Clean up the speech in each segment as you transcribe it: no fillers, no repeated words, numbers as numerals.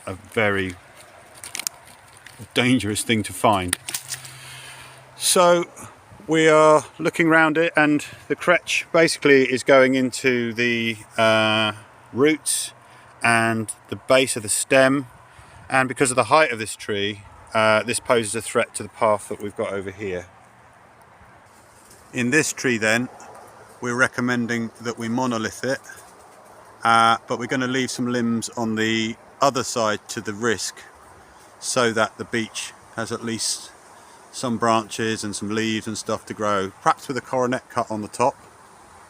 a very dangerous thing to find. So we are looking around it, and the kretsch basically is going into the roots and the base of the stem, and because of the height of this tree, this poses a threat to the path that we've got over here. In this tree then, we're recommending that we monolith it, but we're going to leave some limbs on the other side to the risk, so that the beech has at least some branches and some leaves and stuff to grow, perhaps with a coronet cut on the top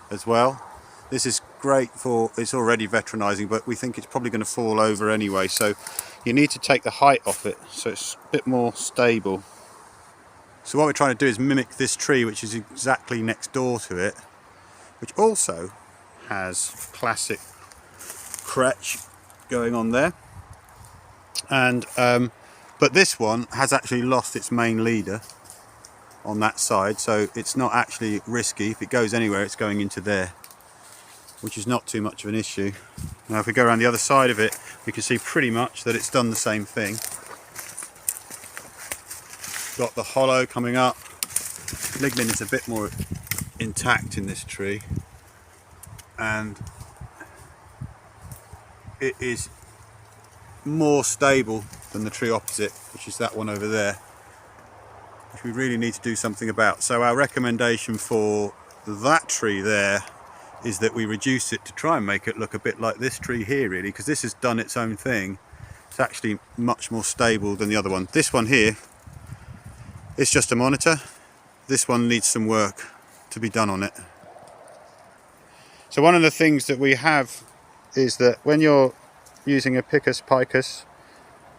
as well. This is great for, it's already veteranizing, but we think it's probably going to fall over anyway, so you need to take the height off it so it's a bit more stable. So what we're trying to do is mimic this tree, which is exactly next door to it, which also has classic kretsch going on there, and but this one has actually lost its main leader on that side, so it's not actually risky. If it goes anywhere, it's going into there, which is not too much of an issue. Now if we go around the other side of it, we can see pretty much that it's done the same thing. Got the hollow coming up. Lignin is a bit more intact in this tree, and it is more stable than the tree opposite, which is that one over there, which we really need to do something about. So our recommendation for that tree there is that we reduce it to try and make it look a bit like this tree here, really, because this has done its own thing. It's actually much more stable than the other one. This one here is just a monitor. This one needs some work to be done on it. So one of the things that we have is that when you're using a picus picus,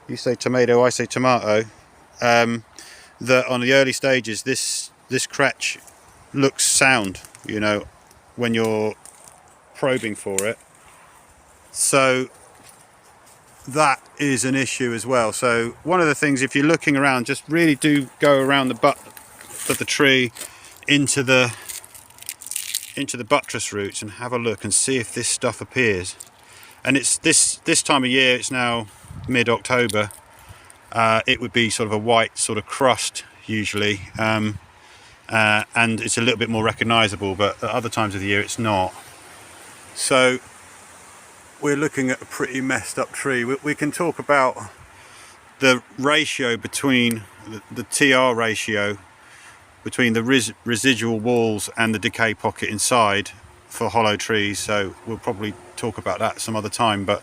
you say tomato, I say tomato, that on the early stages this kretsch looks sound, you know, when you're probing for it. So that is an issue as well. So one of the things, if you're looking around, just really do go around the butt of the tree into the buttress roots and have a look and see if this stuff appears. And it's this time of year, it's now mid-October, it would be sort of a white sort of crust usually, and it's a little bit more recognizable, but at other times of the year it's not. So we're looking at a pretty messed up tree. We can talk about the ratio between the TR ratio between the residual walls and the decay pocket inside for hollow trees, so we'll probably talk about that some other time. But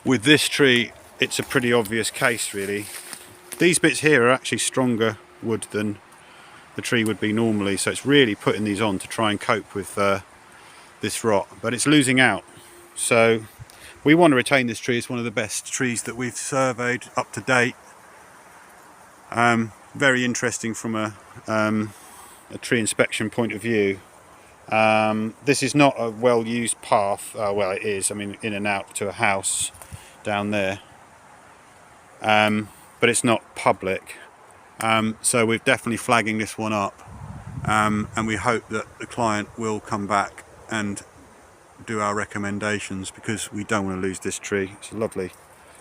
with this tree, it's a pretty obvious case, really. These bits here are actually stronger wood than the tree would be normally, so it's really putting these on to try and cope with this rot, but it's losing out. So we want to retain this tree. It's one of the best trees that we've surveyed up to date. Very interesting from a tree inspection point of view. This is not a well-used path. Well, it is, I mean, in and out to a house down there, but it's not public, so we're definitely flagging this one up, and we hope that the client will come back and do our recommendations, because we don't want to lose this tree. It's lovely,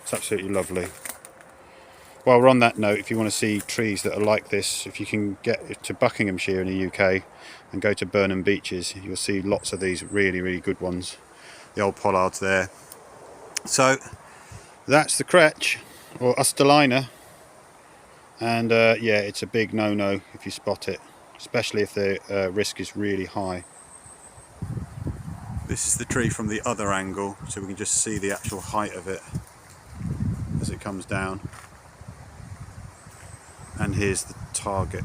it's absolutely lovely. While we're on that note, if you want to see trees that are like this, if you can get to Buckinghamshire in the UK and go to Burnham Beeches, you'll see lots of these really, really good ones. The old pollards there. So that's the kretsch, or Usterliner, and yeah, it's a big no-no if you spot it, especially if the risk is really high. This is the tree from the other angle, so we can just see the actual height of it as it comes down. And here's the target.